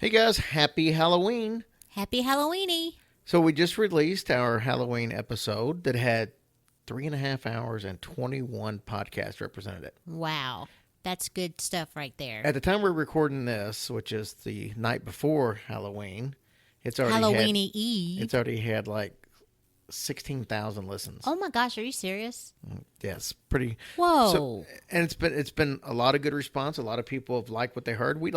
Hey guys, happy Halloween. Happy Halloweeny. So we just released our Halloween episode that had 3.5 hours and 21 podcasts represented it. Wow. That's good stuff right there. At the time we're recording this, which is the night before Halloween, it's already had Halloweeny Eve. it's already had like 16,000 listens. Oh my gosh, are you serious? Yes, pretty. Whoa. So, and it's been a lot of good response. A lot of people have liked what they heard. We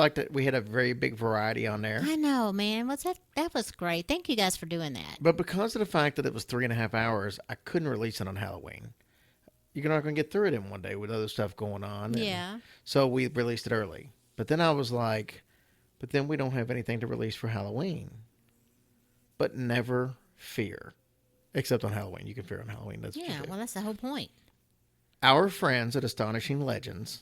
had a very big variety on there. I know, man. What's that? That was great. Thank you guys for doing that. But because of the fact that it was 3.5 hours, I couldn't release it on Halloween. You're not going to get through it in one day with other stuff going on. Yeah. So we released it early. But then I was like, but then we don't have anything to release for Halloween. But never fear. Except on Halloween. You can fear on Halloween. That's Yeah, well, that's the whole point. Our friends at Astonishing Legends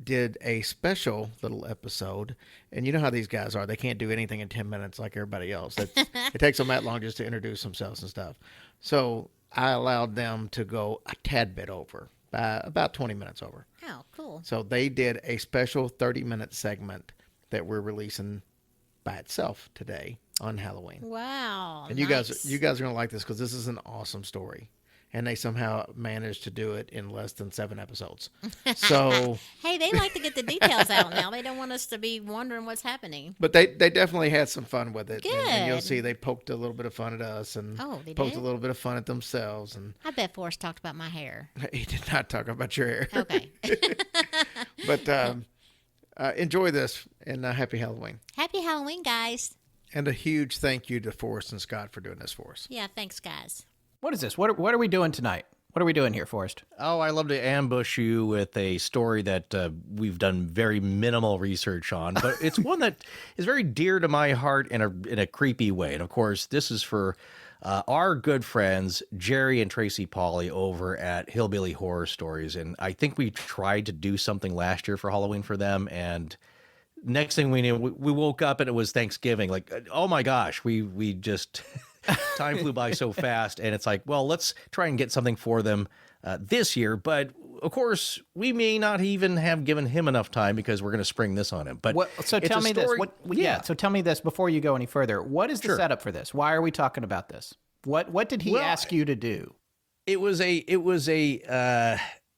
did a special little episode. And you know how these guys are. They can't do anything in 10 minutes like everybody else. It takes them that long just to introduce themselves and stuff. So I allowed them to go a tad bit over, about 20 minutes over. Oh, cool. So they did a special 30-minute segment that we're releasing by itself today on Halloween. Wow. And nice. you guys are going to like this because this is an awesome story. And they somehow managed to do it in less than 7 episodes. So, Hey, they like to get the details out now. They don't want us to be wondering what's happening. but they definitely had some fun with it. And you'll Good. see they poked a little bit of fun at us and Oh, they poked did? a little bit of fun at themselves. And I bet Forrest talked about my hair. he did not talk about your hair. Okay. But enjoy this and happy Halloween. Happy Halloween, guys. And a huge thank you to Forrest and Scott for doing this for us. Yeah, thanks, guys. What is this? What are we doing tonight? What are we doing here, Forrest? Oh, I love to ambush you with a story that we've done very minimal research on, but it's one that is very dear to my heart in a creepy way. And of course, this is for our good friends Jerry and Tracy Polly over at Hillbilly Horror Stories. And I think we tried to do something last year for Halloween for them, and next thing we knew, we woke up and it was Thanksgiving. Like, oh my gosh, we just time flew by so fast, and it's like, well, let's try and get something for them this year. But of course, we may not even have given him enough time because we're going to spring this on him. But So it's tell a me this. story- So tell me this before you go any further. What is the Sure. setup for this? Why are we talking about this? What did he Well, ask you to do? It was a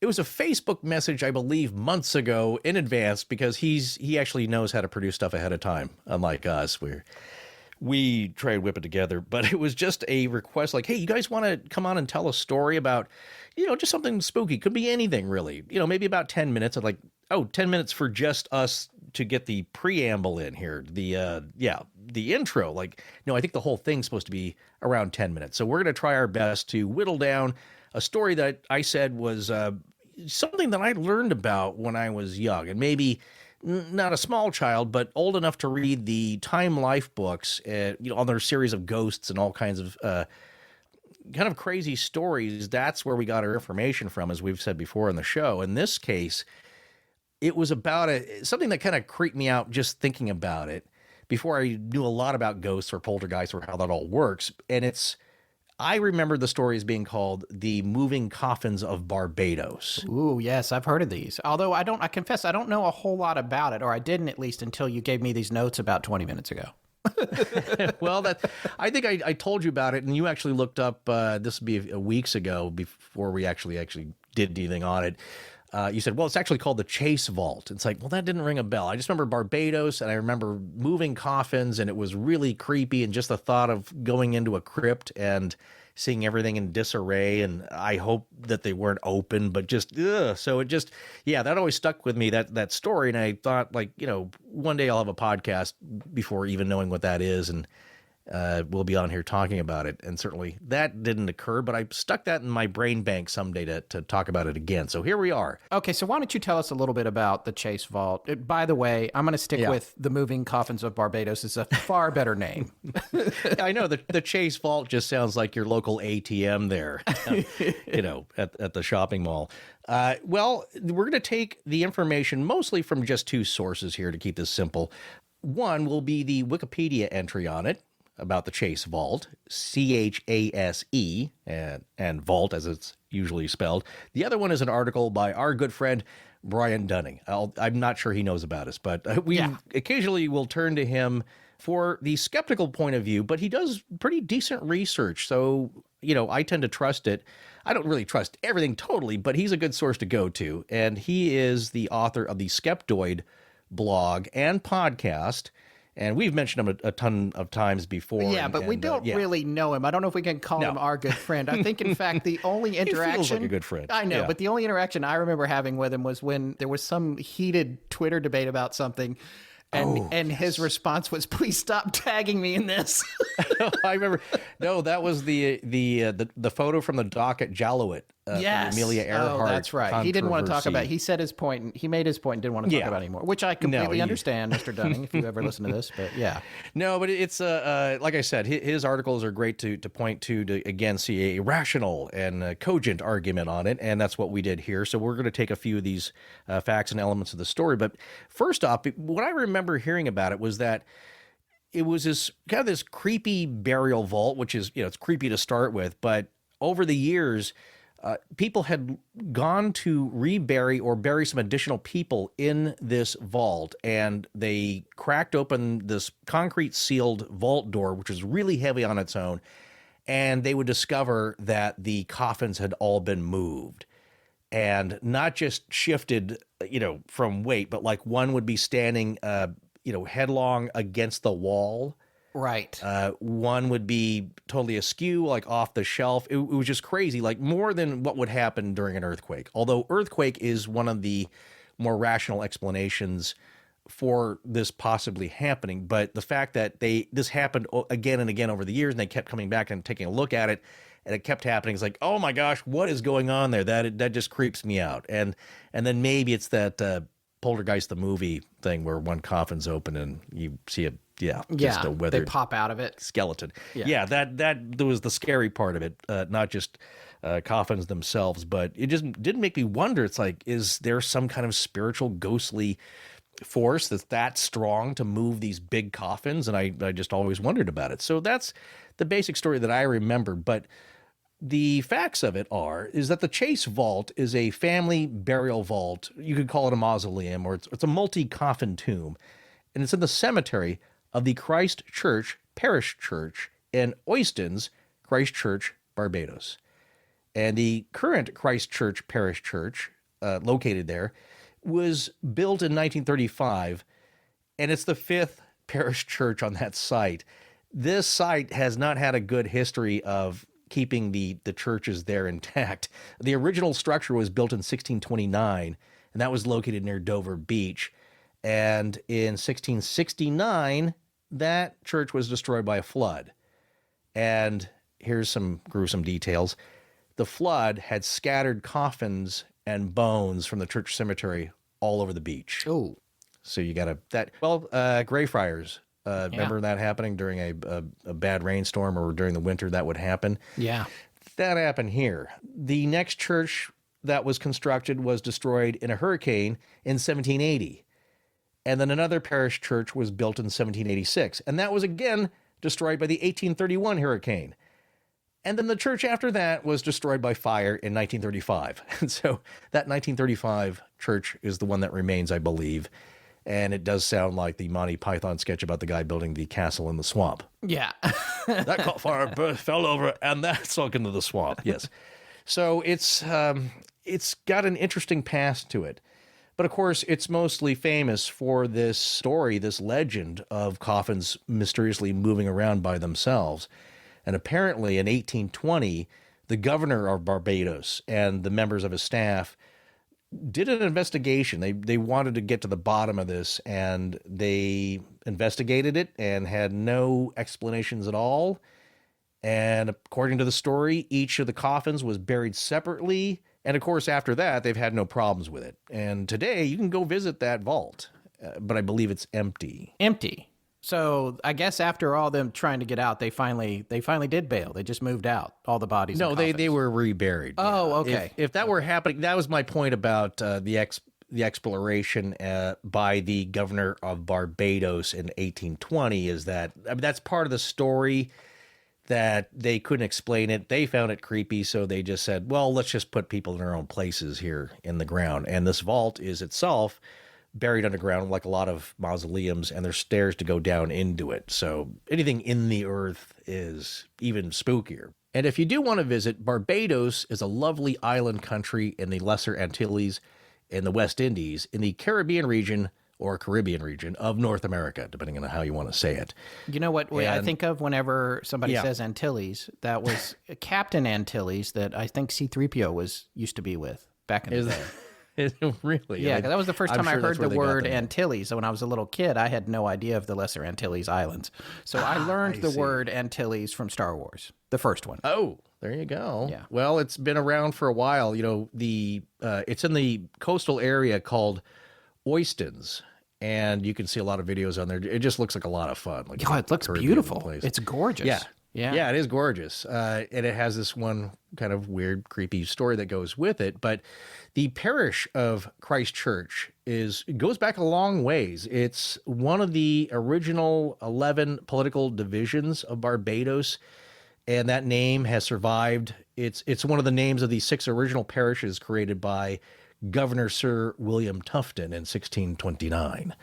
Facebook message, I believe, months ago in advance, because he actually knows how to produce stuff ahead of time, unlike us. We try and whip it together, but it was just a request like, hey, you guys want to come on and tell a story about, just something spooky. Could be anything, really. Maybe about 10 minutes. I'm like, 10 minutes for just us to get the preamble in here. The intro. Like, no, I think the whole thing's supposed to be around 10 minutes. So we're going to try our best to whittle down a story that I said was something that I learned about when I was young, and maybe not a small child, but old enough to read the Time Life books, on their series of ghosts and all kinds of kind of crazy stories. That's where we got our information from, as we've said before in the show. In this case, it was about something that kind of creeped me out just thinking about it before I knew a lot about ghosts or poltergeists or how that all works. And I remember the story as being called The Moving Coffins of Barbados. Ooh, yes, I've heard of these. Although I confess I don't know a whole lot about it, or I didn't at least until you gave me these notes about 20 minutes ago. Well, I think I told you about it, and you actually looked up, this would be weeks ago before we actually did anything on it. You said, well, it's actually called the Chase Vault. It's like, well, that didn't ring a bell. I just remember Barbados, and I remember moving coffins, and it was really creepy, and just the thought of going into a crypt and seeing everything in disarray, and I hope that they weren't open, but just, ugh. So it just, that always stuck with me, that story, and I thought, like, one day I'll have a podcast before even knowing what that is, and we'll be on here talking about it. And certainly that didn't occur, but I stuck that in my brain bank someday to talk about it again. So here we are. Okay, so why don't you tell us a little bit about the Chase Vault? By the way, I'm going to stick with the Moving Coffins of Barbados. It's a far better name. I know the Chase Vault just sounds like your local ATM there, at the shopping mall. Well, we're going to take the information mostly from just 2 sources here to keep this simple. One will be the Wikipedia entry on it about the Chase Vault, Chase, and vault as it's usually spelled. The other one is an article by our good friend Brian Dunning. I'm not sure he knows about us, but we occasionally will turn to him for the skeptical point of view, but he does pretty decent research. So, I tend to trust it. I don't really trust everything totally, but he's a good source to go to. And he is the author of the Skeptoid blog and podcast. And we've mentioned him a ton of times before. Yeah, but we don't really know him. I don't know if we can call him our good friend. I think, in fact, the only interaction... He feels like a good friend. I know, but the only interaction I remember having with him was when there was some heated Twitter debate about something, and his response was, "Please stop tagging me in this." I remember. No, that was the photo from the dock at Jalowit. Yes. Amelia Earhart. Oh, that's right. He didn't want to talk about it. He said his point, and he made his point and didn't want to talk about it anymore, which I completely understand, Mr. Dunning, if you ever listen to this. But yeah. No, but it's, like I said, his articles are great to point to again, see a rational and cogent argument on it. And that's what we did here. So we're going to take a few of these facts and elements of the story. But first off, what I remember hearing about it was that it was this kind of this creepy burial vault, which is, it's creepy to start with. But over the years, people had gone to rebury or bury some additional people in this vault, and they cracked open this concrete sealed vault door, which was really heavy on its own, and they would discover that the coffins had all been moved. And not just shifted, from weight, but like one would be standing, headlong against the wall. Right. One would be totally askew, like off the shelf. It was just crazy, like more than what would happen during an earthquake. Although earthquake is one of the more rational explanations for this possibly happening. But the fact that this happened again and again over the years, and they kept coming back and taking a look at it, and it kept happening. It's like, oh my gosh, what is going on there? That just creeps me out. And then maybe it's that Poltergeist the movie thing where one coffin's open and you see just a withered, they pop out of it, skeleton. Yeah, that was the scary part of it, not just coffins themselves, but it just did make me wonder. It's like, is there some kind of spiritual, ghostly force that's that strong to move these big coffins? And I just always wondered about it. So that's the basic story that I remember. But the facts of it is that the Chase Vault is a family burial vault. You could call it a mausoleum, or it's a multi-coffin tomb. And it's in the cemetery of the Christ Church Parish Church in Oistins, Christchurch, Barbados. And the current Christ Church Parish Church, located there, was built in 1935, and it's the fifth parish church on that site. This site has not had a good history of keeping the churches there intact. The original structure was built in 1629, and that was located near Dover Beach. And in 1669, that church was destroyed by a flood. And here's some gruesome details. The flood had scattered coffins and bones from the church cemetery all over the beach. Oh. So you got Greyfriars. Remember that happening during a bad rainstorm, or during the winter that would happen? Yeah. That happened here. The next church that was constructed was destroyed in a hurricane in 1780. And then another parish church was built in 1786. And that was again destroyed by the 1831 hurricane. And then the church after that was destroyed by fire in 1935. And so that 1935 church is the one that remains, I believe. And it does sound like the Monty Python sketch about the guy building the castle in the swamp. Yeah. That caught fire, fell over, and that sunk into the swamp. Yes. So it's got an interesting past to it. But of course, it's mostly famous for this story, this legend of coffins mysteriously moving around by themselves. And apparently in 1820, the governor of Barbados and the members of his staff did an investigation. They wanted to get to the bottom of this, and they investigated it and had no explanations at all. And according to the story, each of the coffins was buried separately. And of course, after that, they've had no problems with it. And today, you can go visit that vault, but I believe it's empty. Empty. So I guess after all them trying to get out, they finally did bail. They just moved out all the bodies. No, they were reburied. Oh, okay. If that were happening, that was my point about the exploration by the governor of Barbados in 1820. Is that that's part of the story that they couldn't explain it. They found it creepy, so they just said, well, let's just put people in their own places here in the ground. And this vault is itself buried underground like a lot of mausoleums, and there's stairs to go down into it. So anything in the earth is even spookier. And if you do want to visit, Barbados is a lovely island country in the Lesser Antilles in the West Indies, in the Caribbean region of North America, depending on how you want to say it. You know what I And- think of whenever somebody Yeah. says Antilles? That was Captain Antilles that I think C-3PO used to be with back in the day. Is it really? Yeah, 'cause that was the first I'm time I sure that's heard where the they got word the name. Antilles. So when I was a little kid, I had no idea of the Lesser Antilles Islands. So I learned the see. word Antilles from Star Wars, the first one. Oh, there you go. Yeah. Well, it's been around for a while. You know, it's in the coastal area called Oistins, and you can see a lot of videos on there. It just looks like a lot of fun. Like Oh, a it looks Caribbean beautiful. place. It's gorgeous. Yeah. Yeah. It is gorgeous. And it has this one kind of weird, creepy story that goes with it. But the parish of Christ Church goes back a long ways. It's one of the original 11 political divisions of Barbados, and that name has survived. It's one of the names of the 6 original parishes created by Governor Sir William Tufton in 1629.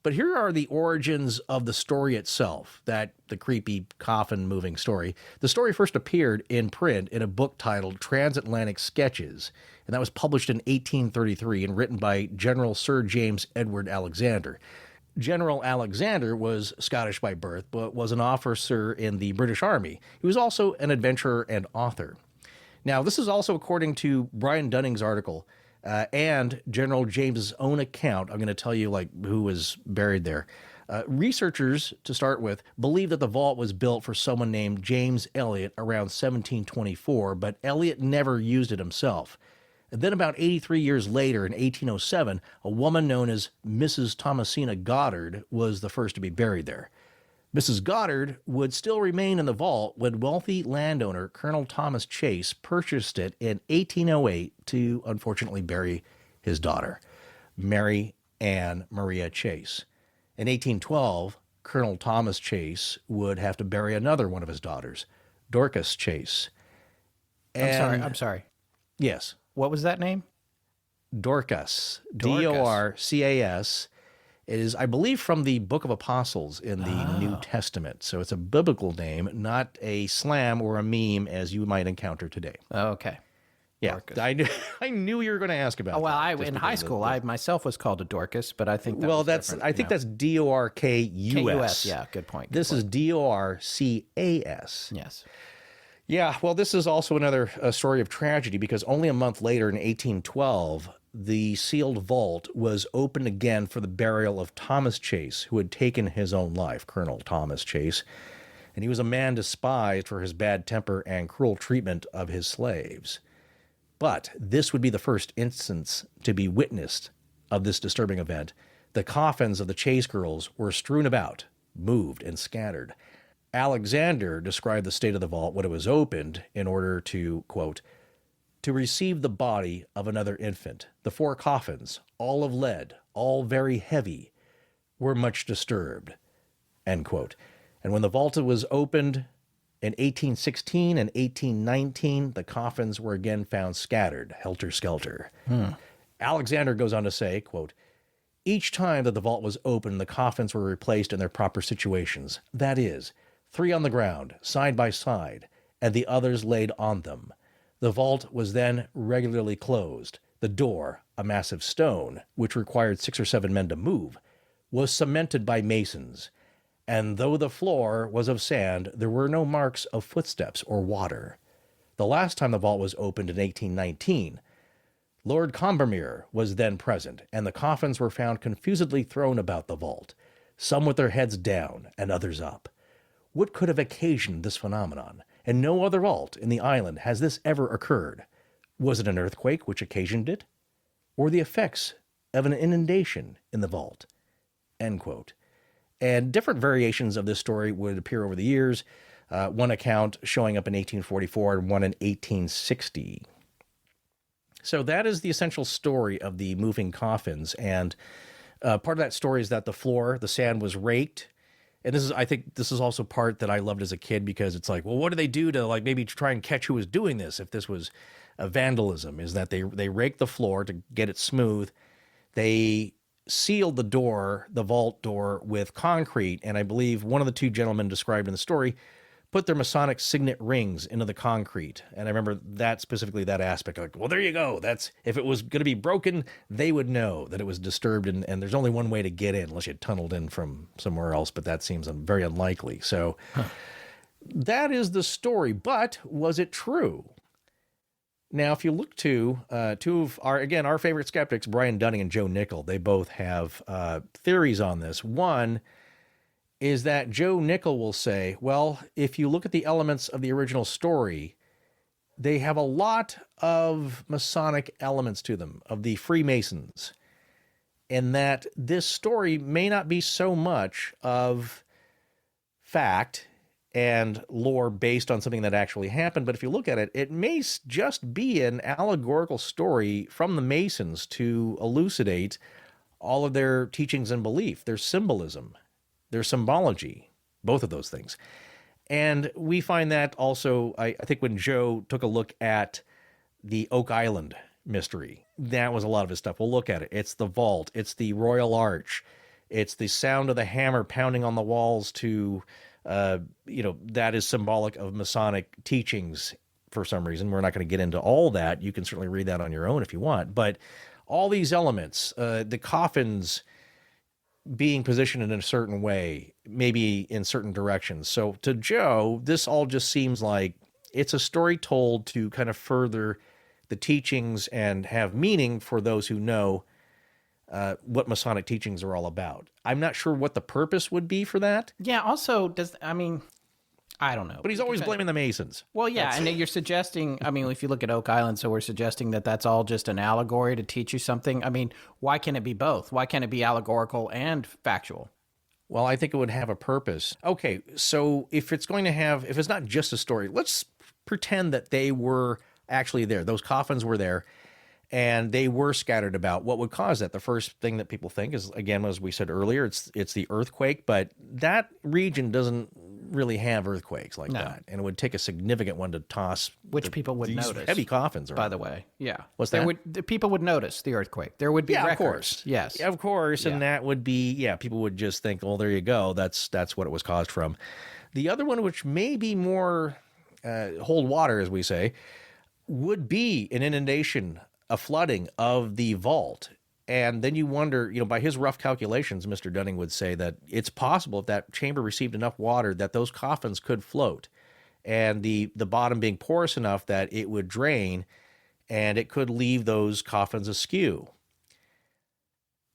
But here are the origins of the story itself, the creepy coffin moving story. The story first appeared in print in a book titled Transatlantic Sketches, and that was published in 1833 and written by General Sir James Edward Alexander. General Alexander was Scottish by birth, but was an officer in the British Army. He was also an adventurer and author. Now, this is also according to Brian Dunning's article, and General James's own account. I'm going to tell you who was buried there. Researchers, to start with, believe that the vault was built for someone named James Eliot around 1724, but Eliot never used it himself. And then about 83 years later, in 1807, a woman known as Mrs. Thomasina Goddard was the first to be buried there. Mrs. Goddard would still remain in the vault when wealthy landowner Colonel Thomas Chase purchased it in 1808 to unfortunately bury his daughter, Mary Ann Maria Chase. In 1812, Colonel Thomas Chase would have to bury another one of his daughters, Dorcas Chase. I'm sorry. Yes, What was that name? Dorcas. Dorcas. It is, I believe, from the Book of Apostles in the New Testament. So it's a biblical name, not a slam or a meme as you might encounter today. Okay. Yeah, Dorcas. I knew you were going to ask about. Oh, well, that, just in because high of school, the- I myself was called a Dorcas, but I think that was different, I think that's Dorkus. KUS. Yeah, good point. This is Dorcas. Yes. Yeah, well, this is also another story of tragedy because only a month later in 1812, the sealed vault was opened again for the burial of Thomas Chase, who had taken his own life, Colonel Thomas Chase. And he was a man despised for his bad temper and cruel treatment of his slaves. But this would be the first instance to be witnessed of this disturbing event. The coffins of the Chase girls were strewn about, moved, and scattered. Alexander described the state of the vault when it was opened in order to, quote, to receive the body of another infant. The 4 coffins, all of lead, all very heavy, were much disturbed, end quote. And when the vault was opened in 1816 and 1819, the coffins were again found scattered, helter-skelter. Alexander goes on to say, quote, each time that the vault was opened, the coffins were replaced in their proper situations. That is, 3 on the ground, side by side, and the others laid on them. The vault was then regularly closed. The door, a massive stone, which required 6 or 7 men to move, was cemented by masons. And though the floor was of sand, there were no marks of footsteps or water. The last time the vault was opened in 1819, Lord Combermere was then present, and the coffins were found confusedly thrown about the vault, some with their heads down and others up. What could have occasioned this phenomenon? And no other vault in the island has this ever occurred. Was it an earthquake which occasioned it? Or the effects of an inundation in the vault? End quote. And different variations of this story would appear over the years, one account showing up in 1844 and one in 1860. So that is the essential story of the moving coffins. And part of that story is that the floor, the sand was raked, And I think this is also part that I loved as a kid, because it's like, well, what do they do to like maybe try and catch who was doing this? If this was a vandalism, is that they rake the floor to get it smooth. They sealed the vault door with concrete. And I believe one of the two gentlemen described in the story put their Masonic signet rings into the concrete. And I remember that specifically, that aspect. Like, well, there you go. That's, if it was going to be broken, they would know that it was disturbed, and there's only one way to get in, unless you tunneled in from somewhere else, but that seems very unlikely. So that is the story. But was it true? Now, if you look to two of our favorite skeptics, Brian Dunning and Joe Nickel, they both have theories on this. One is that Joe Nickel will say, well, if you look at the elements of the original story, they have a lot of Masonic elements to them, of the Freemasons, and that this story may not be so much of fact and lore based on something that actually happened, but if you look at it, it may just be an allegorical story from the Masons to elucidate all of their teachings and belief, their symbolism, their symbology, both of those things. And we find that also, I think when Joe took a look at the Oak Island mystery, that was a lot of his stuff. We'll look at it. It's the vault. It's the Royal Arch. It's the sound of the hammer pounding on the walls to, that is symbolic of Masonic teachings for some reason. We're not going to get into all that. You can certainly read that on your own if you want. But all these elements, the coffins being positioned in a certain way, maybe in certain directions. So to Joe, this all just seems like it's a story told to kind of further the teachings and have meaning for those who know what Masonic teachings are all about. I'm not sure what the purpose would be for that. Yeah, also, I don't know. But he's always blaming the Masons. Well, yeah, and you're suggesting, if you look at Oak Island, so we're suggesting that that's all just an allegory to teach you something. Why can't it be both? Why can't it be allegorical and factual? Well, I think it would have a purpose. Okay, so if it's not just a story, let's pretend that they were actually there. Those coffins were there, and they were scattered about. What would cause that? The first thing that people think is, again, as we said earlier, it's the earthquake, but that region doesn't really have earthquakes like that, and it would take a significant one to toss people would notice. Heavy coffins around. By the way, yeah. What's that? The people would notice the earthquake. There would be records. Of course. Yes, of course, and that would be people would just think, well, there you go. That's what it was caused from. The other one, which may be more hold water, as we say, would be an inundation, a flooding of the vault. And then you wonder, by his rough calculations, Mr. Dunning would say that it's possible if that chamber received enough water that those coffins could float, and the bottom being porous enough that it would drain and it could leave those coffins askew.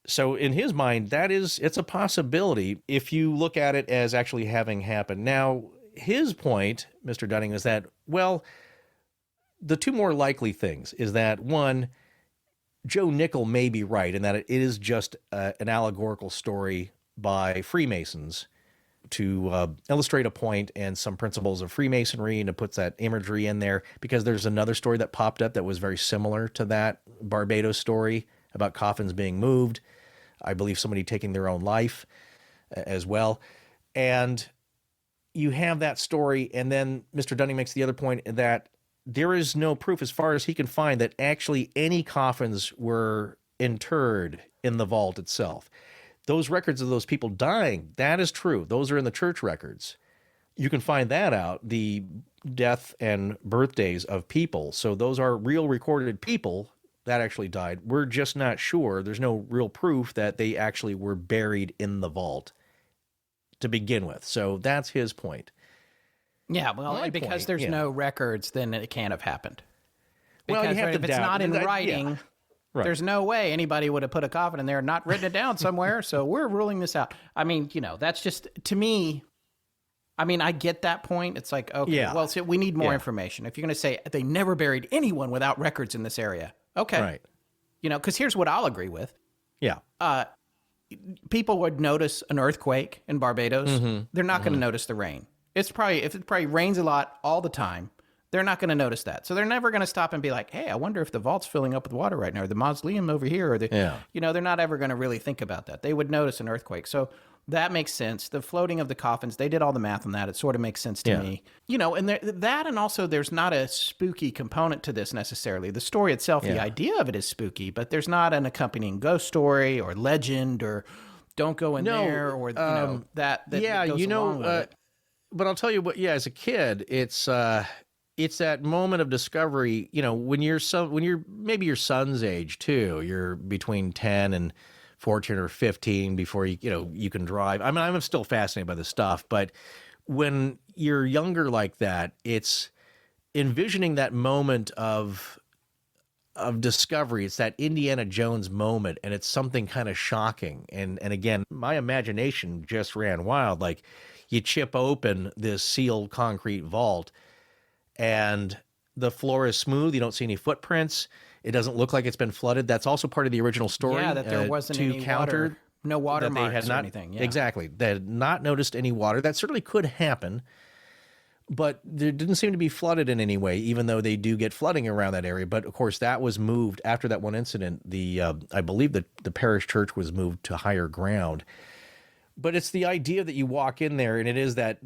So in his mind, it's a possibility if you look at it as actually having happened. Now, his point, Mr. Dunning, is that, well, the two more likely things is that, one, Joe Nickel may be right in that it is just an allegorical story by Freemasons to illustrate a point and some principles of Freemasonry, and it puts that imagery in there, because there's another story that popped up that was very similar to that Barbados story about coffins being moved. I believe somebody taking their own life as well. And you have that story, and then Mr. Dunning makes the other point that there is no proof, as far as he can find, that actually any coffins were interred in the vault itself. Those records of those people dying, that is true. Those are in the church records. You can find that out, the death and birthdays of people. So those are real recorded people that actually died. We're just not sure. There's no real proof that they actually were buried in the vault to begin with. So that's his point. Yeah, well, because there's no records, then it can't have happened. Because, well, you have to if it's not in writing, there's no way anybody would have put a coffin in there and not written it down somewhere. So we're ruling this out. That's just, to me, I get that point. It's like, okay, well, so we need more information. If you're going to say they never buried anyone without records in this area, okay. Right. Because here's what I'll agree with. Yeah. People would notice an earthquake in Barbados. Mm-hmm. They're not going to notice the rain. If it probably rains a lot all the time, they're not going to notice that. So they're never going to stop and be like, hey, I wonder if the vault's filling up with water right now, or the mausoleum over here, or they're not ever going to really think about that. They would notice an earthquake. So That makes sense. The floating of the coffins, they did all the math on that. It sort of makes sense to me. You know, and that, and also there's not a spooky component to this necessarily. The story itself, the idea of it is spooky, but there's not an accompanying ghost story or legend or don't go in there or, that goes along with it. But I'll tell you what, as a kid, it's that moment of discovery, when you're maybe your son's age too, you're between 10 and 14 or 15 before you can drive. I mean, I'm still fascinated by this stuff, but when you're younger like that, it's envisioning that moment of discovery. It's that Indiana Jones moment, and it's something kind of shocking. And again, my imagination just ran wild. Like, you chip open this sealed concrete vault, and the floor is smooth. You don't see any footprints. It doesn't look like it's been flooded. That's also part of the original story. Yeah, that there wasn't any water. No water marks or anything. Yeah. Exactly. They had not noticed any water. That certainly could happen, but there didn't seem to be flooded in any way, even though they do get flooding around that area. But, of course, that was moved after that one incident. I believe that the parish church was moved to higher ground. But it's the idea that you walk in there, and it is that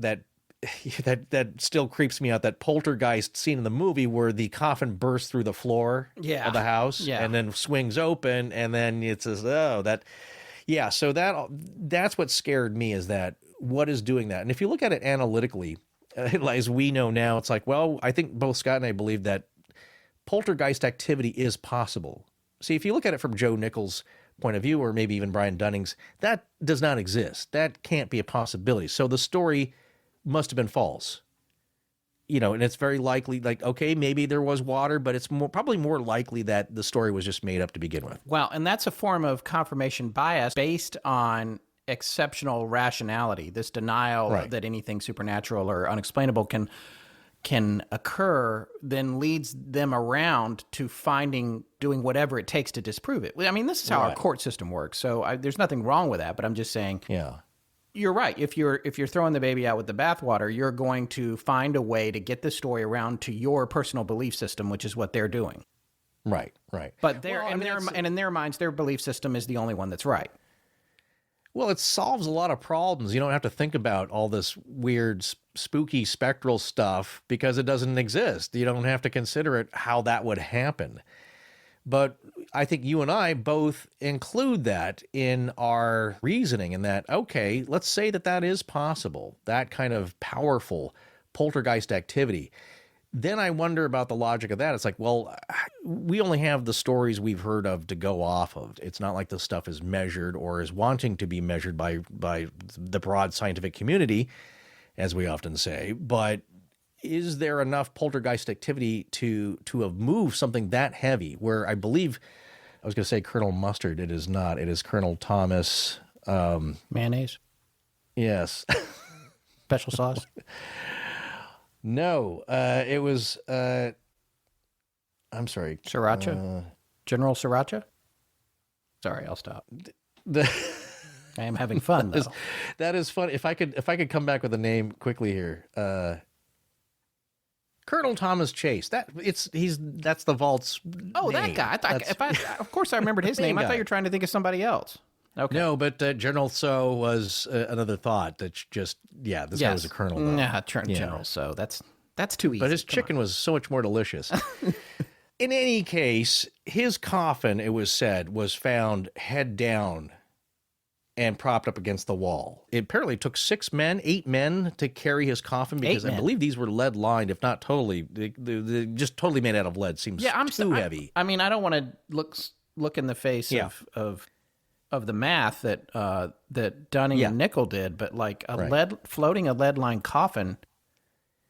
still creeps me out, that poltergeist scene in the movie where the coffin bursts through the floor of the house and then swings open, and then it says, so that's what scared me, is that what is doing that. And if you look at it analytically, as we know now, it's like, well, I think both Scott and I believe that poltergeist activity is possible. See, if you look at it from Joe Nichols' point of view, or maybe even Brian Dunning's, that does not exist. That can't be a possibility. So the story must have been false, and it's very likely, like, okay, maybe there was water, but it's probably more likely that the story was just made up to begin with. Well, and that's a form of confirmation bias based on exceptional rationality. This denial that anything supernatural or unexplainable can occur then leads them around to doing whatever it takes to disprove it. I mean, this is how our court system works. So there's nothing wrong with that, but I'm just saying, you're right. If you're throwing the baby out with the bathwater, you're going to find a way to get the story around to your personal belief system, which is what they're doing. Right. But in their minds, their belief system is the only one that's right. Well, it solves a lot of problems. You don't have to think about all this weird, spooky, spectral stuff because it doesn't exist. You don't have to consider it how that would happen. But I think you and I both include that in our reasoning, in that, okay, let's say that is possible, that kind of powerful poltergeist activity. Then I wonder about the logic of that. It's like, well, we only have the stories we've heard of to go off of. It's not like this stuff is measured or is wanting to be measured by the broad scientific community, as we often say. But is there enough poltergeist activity to have moved something that heavy? Where I believe, I was going to say Colonel Mustard. It is not. It is Colonel Thomas. Mayonnaise? Yes. Special sauce? No, it was, I'm sorry. Sriracha? General Sriracha? Sorry, I'll stop. I am having fun, though. That is fun. If I could come back with a name quickly here. Colonel Thomas Chase. That's the vault's name. That guy. Of course I remembered his name. I thought you were trying to think of somebody else. Okay. No, but General So was another thought. That's just, this guy was a colonel. General So. That's too easy. But his chicken was so much more delicious. In any case, his coffin, it was said, was found head down and propped up against the wall. It apparently took 8 men to carry his coffin, because I believe these were lead lined, if not totally. They just totally made out of lead. Seems too heavy. I mean, I don't want to look in the face of the math that Dunning and Nickel did, but like floating a lead lined coffin.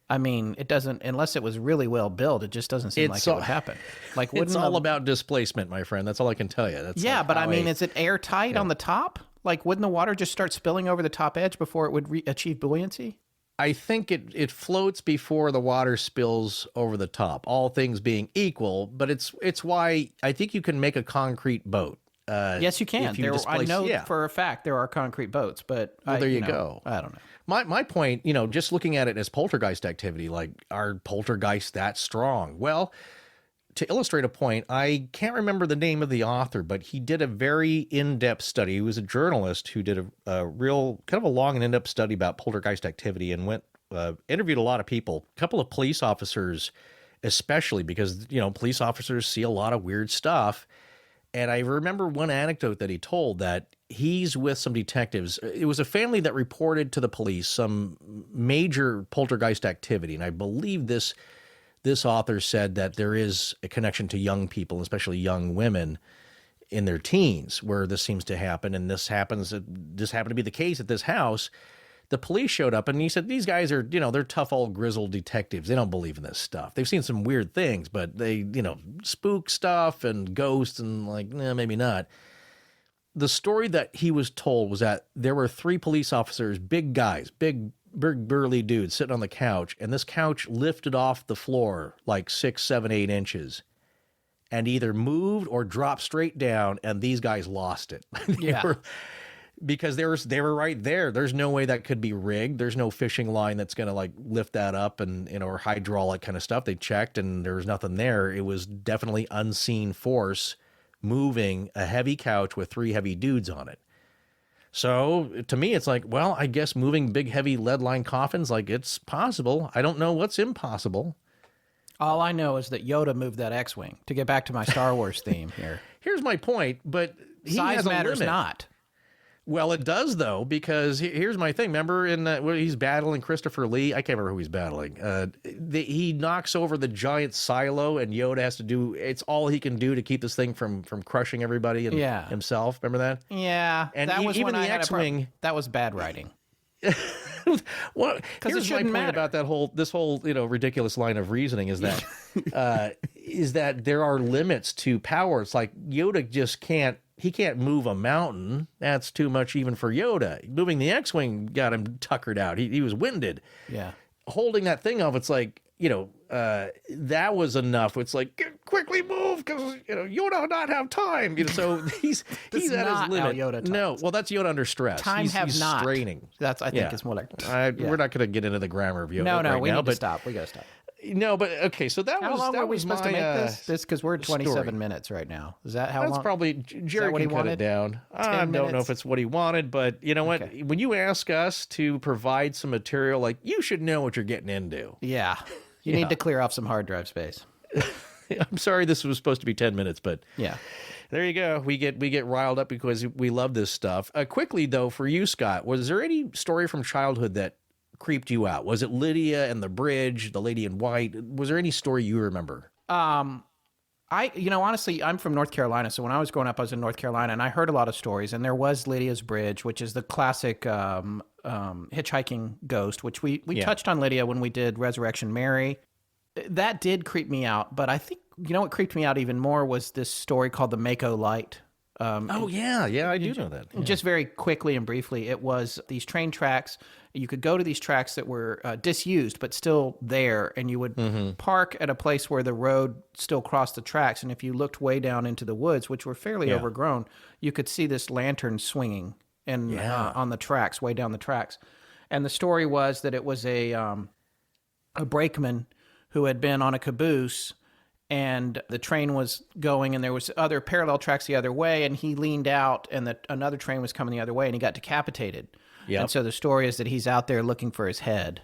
I mean, it doesn't, unless it was really well built, it just doesn't seem like it would happen. Like, it's all about displacement, my friend. That's all I can tell you. That's but I mean, is it airtight on the top? Like, wouldn't the water just start spilling over the top edge before it would achieve buoyancy? I think it floats before the water spills over the top, all things being equal, but it's why I think you can make a concrete boat. Yes, you can. I know for a fact there are concrete boats, but there you go. I don't know. My point, just looking at it as poltergeist activity, like, are poltergeists that strong? Well, to illustrate a point, I can't remember the name of the author, but he did a very in-depth study. He was a journalist who did a real kind of a long and in-depth study about poltergeist activity and went interviewed a lot of people, a couple of police officers, especially because, police officers see a lot of weird stuff. And I remember one anecdote that he told that he's with some detectives. It was a family that reported to the police some major poltergeist activity. And I believe this author said that there is a connection to young people, especially young women in their teens, where this seems to happen. And this happened to be the case at this house. The police showed up and he said, these guys are, they're tough old grizzled detectives. They don't believe in this stuff. They've seen some weird things, but they, spook stuff and ghosts and maybe not. The story that he was told was that there were 3 police officers, big guys, big burly dudes sitting on the couch, and this couch lifted off the floor like 6, 7, 8 inches and either moved or dropped straight down, and these guys lost it. Because they were right there. There's no way that could be rigged. There's no fishing line that's going to lift that up and, or hydraulic kind of stuff. They checked and there was nothing there. It was definitely unseen force moving a heavy couch with 3 heavy dudes on it. So to me, it's like, well, I guess moving big, heavy lead line coffins, it's possible. I don't know what's impossible. All I know is that Yoda moved that X-Wing, to get back to my Star Wars theme here. Here's my point, but he Size has a matters limit. not. Well, it does, though, because here's my thing. Remember when he's battling Christopher Lee? I can't remember who he's battling. He knocks over the giant silo, and Yoda has to do, it's all he can do to keep this thing from crushing everybody and himself. Remember that? Yeah. And that was even when the X-Wing. That was bad writing. Well, here's my point matter. about this whole ridiculous line of reasoning is that is that there are limits to power. It's like Yoda just can't. He can't move a mountain. That's too much even for Yoda. Moving the X-Wing got him tuckered out. He was winded. Yeah. Holding that thing off, it's like, that was enough. It's like, quickly move because, Yoda will not have time. So he's at his limit. Yoda no, well, that's Yoda under stress. He's not. straining. That's, I think, it's more like. We're not going to get into the grammar of Yoda We now, need to stop. We got to stop. No, but okay. So how long that were we was supposed my, to make this? Because we're at 27 story. minutes right now. Is that how That's long? probably Jerry can cut it down. I don't know if it's what he wanted, but you know what? Okay. When you ask us to provide some material, you should know what you're getting into. Yeah, you need to clear off some hard drive space. I'm sorry, this was supposed to be 10 minutes, but yeah. There you go. We get riled up because we love this stuff. Quickly though, for you, Scott, was there any story from childhood that creeped you out? Was it Lydia and the bridge, the lady in white? Was there any story you remember? Honestly, I'm from North Carolina. So when I was growing up, I was in North Carolina and I heard a lot of stories, and there was Lydia's Bridge, which is the classic hitchhiking ghost, which we touched on Lydia when we did Resurrection Mary. That did creep me out. But I think, what creeped me out even more was this story called the Mako Light. I do know that. Yeah. Just very quickly and briefly, it was these train tracks. You could go to these tracks that were disused but still there, and you would park at a place where the road still crossed the tracks. And if you looked way down into the woods, which were fairly overgrown, you could see this lantern swinging on the tracks, way down the tracks. And the story was that it was a brakeman who had been on a caboose, and the train was going, and there was other parallel tracks the other way, and he leaned out, and another train was coming the other way, and he got decapitated. Yep. And so the story is that he's out there looking for his head.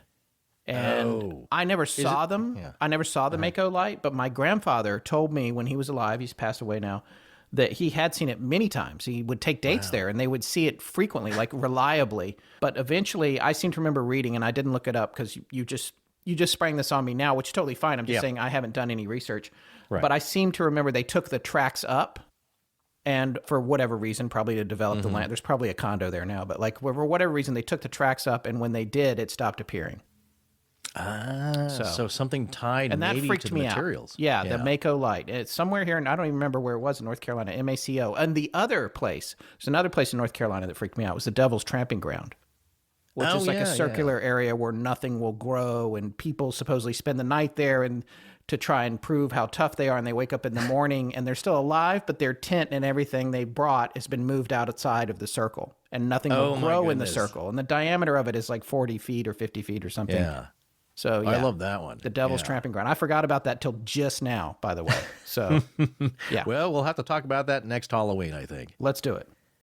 And I never saw them. Yeah. I never saw the Mako Light, but my grandfather told me when he was alive, he's passed away now, that he had seen it many times. He would take dates there, and they would see it frequently, reliably. But eventually, I seem to remember reading, and I didn't look it up because you just sprang this on me now, which is totally fine. I'm just saying I haven't done any research. Right. But I seem to remember they took the tracks up, and for whatever reason, probably to develop the land. There's probably a condo there now, but for whatever reason, they took the tracks up, and when they did, it stopped appearing. So something tied and that maybe freaked to the me materials. Out. Yeah, the Mako Light. It's somewhere here, and I don't even remember where it was in North Carolina, MACO. And the other place, there's another place in North Carolina that freaked me out, was the Devil's Tramping Ground, which is like a circular area where nothing will grow, and people supposedly spend the night there and to try and prove how tough they are, and they wake up in the morning and they're still alive, but their tent and everything they brought has been moved outside of the circle, and nothing will grow in the circle. And the diameter of it is like 40 feet or 50 feet or something. Yeah. So yeah, I love that one. The Devil's Tramping Ground. I forgot about that till just now, by the way. So yeah, Well, we'll have to talk about that next Halloween, I think. let's do it.